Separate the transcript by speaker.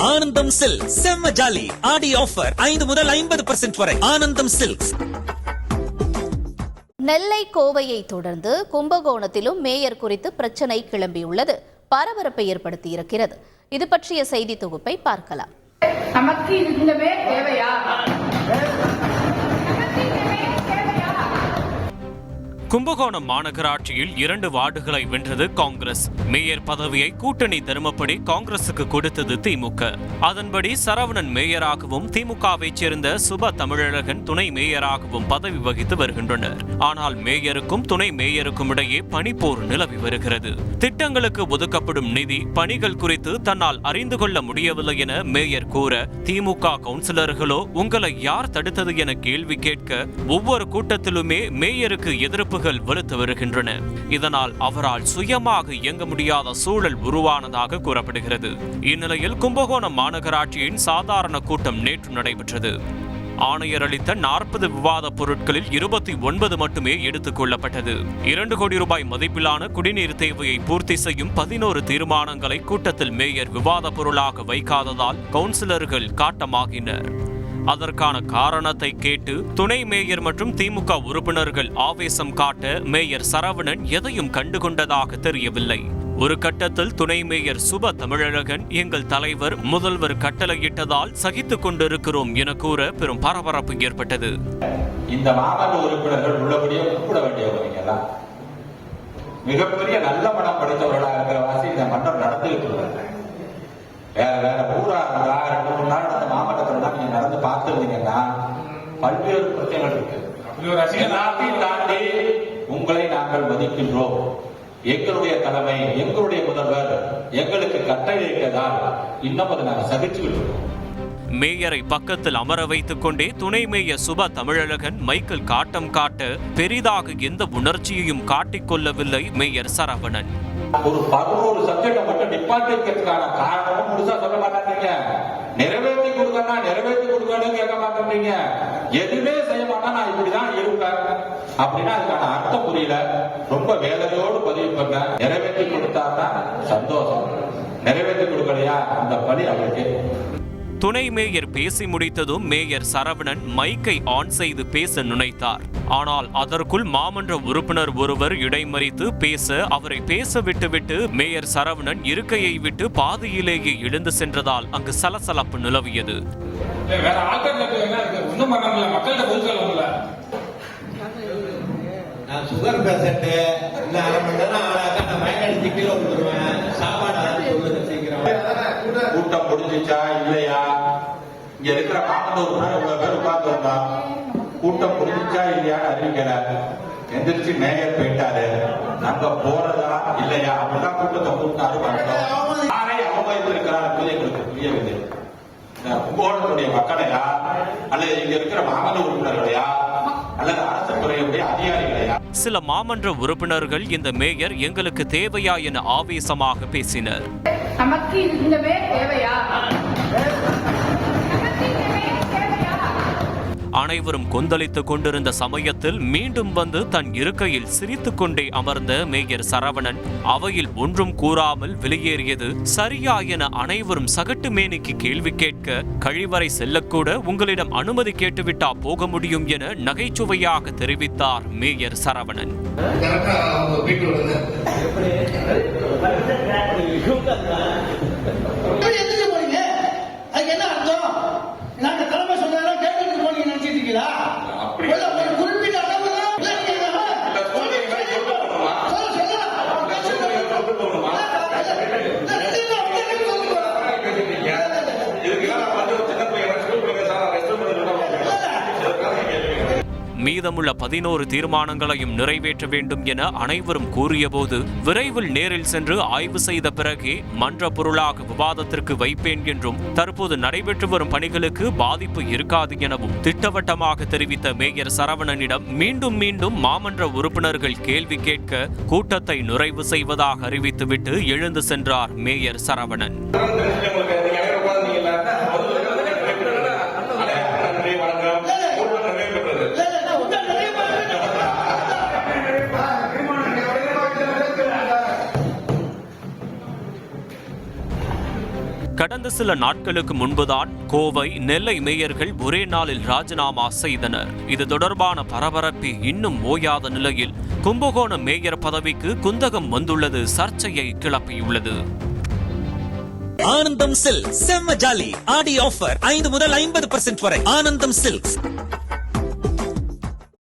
Speaker 1: ஆனந்தம் சில்க் செம்ம ஜாலி ஆடி ஆஃபர் 5 முதல் 50% வரை. ஆனந்தம் சில்க்ஸ்.
Speaker 2: நெல்லை கோவையை தொடர்ந்து கும்பகோணத்திலும் மேயர் குறித்து பிரச்சனை கிளம்பியுள்ளது, பரபரப்பை ஏற்படுத்தியிருக்கிறது. இது பற்றிய செய்தி தொகுப்பை பார்க்கலாம்.
Speaker 3: நமக்கு இந்த மேயர் தேவையா?
Speaker 4: கும்பகோணம் மாநகராட்சியில் 2 வார்டுகளை வென்றது காங்கிரஸ். மேயர் பதவியை கூட்டணி தர்மப்படி காங்கிரசுக்கு கொடுத்தது திமுக. அதன்படி சரவணன் மேயராகவும் திமுகவைச் சேர்ந்த சுப தமிழழகன் துணை மேயராகவும் பதவி வகித்து வருகின்றனர். ஆனால் மேயருக்கும் துணை மேயருக்கும் இடையே பணிப்போர் நிலவி வருகிறது. திட்டங்களுக்கு ஒதுக்கப்படும் நிதி, பணிகள் குறித்து தன்னால் அறிந்து கொள்ள முடியவில்லை என மேயர் கூற, திமுக கவுன்சிலர்களோ உங்களை யார் தடுத்தது என கேள்வி கேட்க, ஒவ்வொரு கூட்டத்திலுமே மேயருக்கு எதிர்ப்பு வலுத்து வருகின்றன. இதனால் அவரால் சுயமாக இயங்க முடியாத சூழல் உருவானதாக கூறப்படுகிறது. இந்நிலையில் கும்பகோணம் மாநகராட்சியின் சாதாரண கூட்டம் நேற்று நடைபெற்றது. ஆணையர் அளித்த 40 விவாத பொருட்களில் 29 மட்டுமே எடுத்துக் கொள்ளப்பட்டது. 2 கோடி ரூபாய் மதிப்பிலான குடிநீர் தேவையை பூர்த்தி செய்யும் 11 தீர்மானங்களை கூட்டத்தில் மேயர் விவாத பொருளாக வைக்காததால் கவுன்சிலர்கள் காட்டமாகினர். அதற்கான காரணத்தை கேட்டு துணை மேயர் மற்றும் திமுக உறுப்பினர்கள் ஆவேசம் காட்ட மேயர் சரவணன் எதையும் கண்டுகொண்டதாக தெரியவில்லை. ஒரு கட்டத்தில் துணை மேயர் சுப தமிழழகன், எங்கள் தலைவர் முதல்வர் கட்டளையிட்டதால் சகித்துக் கொண்டிருக்கிறோம் என கூற பெரும் பரபரப்பு ஏற்பட்டது.
Speaker 5: இந்த மாவட்ட உறுப்பினர்கள் உள்ளபடியே கூப்பிட வேண்டியவங்க மிகப்பெரிய நல்ல மனம் படைத்தவர்களாக இருக்கிற வாசி இந்த மன்றம் நடந்துகிட்டு வேற வேற ஊரா இருந்தா 2-3 நாள் இந்த மாவட்டத்தில் தான் நீங்க நடந்து பார்த்துருந்தீங்கன்னா பல்வேறு பிரச்சனைகள் இருக்கு. எல்லாத்தையும் தாண்டி உங்களை நாங்கள் மதிக்கின்றோம். எங்களுடைய தலைமை, எங்களுடைய முதல்வர் எங்களுக்கு கட்டளையிட்டதால் இன்னும் அதை நாங்கள் சகிச்சுக்கிட்டு இருக்கோம்.
Speaker 4: மேயரை பக்கத்தில் அமர வைத்துக் கொண்டே துணை மேயர் சுப தமிழழகன் மைக்கேல் காட்டம் காட்ட பெரிதாக எந்த உணர்ச்சியையும் காட்டிக்கொள்ளவில்லை மேயர் சரவணன்.
Speaker 5: ஒரு 11 சப்ஜெக்ட மட்டும் டிபார்ட்மெண்ட்கான காரணமும் முழுசா சொல்ல மாட்டாங்க. நிறைவேற்றி கொடுக்கணும் கேட்க மாட்டேங்க. எதுவுமே செய்ய மாட்டா நான் இப்படிதான் இருப்பேன் அப்படின்னா அதுக்கான அர்த்தம் புரியல. ரொம்ப வேதனையோடு பதிவு பண்ண. நிறைவேற்றி கொடுத்தாதான் சந்தோஷம், நிறைவேற்றி கொடுக்கலையா அந்த பணி அவருக்கு.
Speaker 4: துணை மேயர் பேசி முடித்ததும் மேயர் சரவணன் மைக்கை ஆன் செய்து பேச நினைத்தார். ஆனால் அதற்குள் மாமன்ற உறுப்பினர் ஒருவர் இடைமறித்து பேச, அவரை பேச விட்டுவிட்டு மேயர் சரவணன் இருக்கையை விட்டு பாதியிலேயே எழுந்து சென்றதால் அங்கு சலசலப்பு நிலவியது.
Speaker 6: சுகர் பேஷண்ட்
Speaker 5: கூட்டம் முடிஞ்சிச்சா இல்லையா? இங்க இருக்கிற மாவட்ட உறுப்பினர் இவ்வளவு பேர் உட்கார்ந்து வந்தோம். கூட்டம் முடிஞ்சிச்சா இல்லையான்னு அறிவிக்கல. எந்திரிச்சு மேயர் போயிட்டாரு. நாங்க போறதா இல்லையா அப்படிதான் கூட்டத்தை கூட்டாரு பார்த்தோம். யாரை அவமதித்திருக்கிறார் எங்களுக்கு புரியவில்லை. கும்பகோணத்துடைய மக்களையா அல்லது இங்க இருக்கிற மாவட்ட உறுப்பினர்களையா அல்லது அரசு துறையுடைய அதிகாரிகளையா?
Speaker 4: சில மாமன்ற உறுப்பினர்கள் இந்த மேயர் எங்களுக்கு தேவையா என ஆவேசமாக பேசினர்.
Speaker 3: நமக்கு இந்த மேயர் தேவையா?
Speaker 4: அனைவரும் கொந்தளித்துக் கொண்டிருந்த சமயத்தில் மீண்டும் வந்து தன் இருக்கையில் சிரித்துக் கொண்டே அமர்ந்த மேயர் சரவணன் அவையில் ஒன்றும் கூறாமல் வெளியேறியது சரியா என அனைவரும் சகட்டு மேனிக்கு கேள்வி கேட்க, கழிவறை செல்லக்கூட உங்களிடம் அனுமதி கேட்டுவிட்டா போக முடியும் என நகைச்சுவையாக தெரிவித்தார் மேயர் சரவணன். மீதமுள்ள 11 தீர்மானங்களையும் நிறைவேற்ற வேண்டும் என அனைவரும் கூறியபோது, விரைவில் நேரில் சென்று ஆய்வு செய்த பிறகே மன்ற பொருளாக விவாதத்திற்கு வைப்பேன் என்றும், தற்போது நடைபெற்று வரும் பணிகளுக்கு பாதிப்பு இருக்காது எனவும் திட்டவட்டமாக தெரிவித்த மேயர் சரவணனிடம் மீண்டும் மீண்டும் மாமன்ற உறுப்பினர்கள் கேள்வி கேட்க கூட்டத்தை நிறைவு செய்வதாக அறிவித்துவிட்டு எழுந்து சென்றார் மேயர் சரவணன். கடந்த சில நாட்களுக்கு முன்புதான் கோவை, நெல்லை மேயர்கள் ஒரே நாளில் ராஜினாமா செய்தனர். இது தொடர்பான பரபரப்பு இன்னும் ஓயாத நிலையில் கும்பகோணம் மேயர் பதவிக்கு குந்தகம் வந்துள்ளது சர்ச்சையை கிளப்பியுள்ளது.
Speaker 1: ஆனந்தம் சில்க்ஸ் செம்ம ஜாலி ஆடி ஆஃபர் 5 முதல் 50% வரை. ஆனந்தம் சில்க்ஸ்.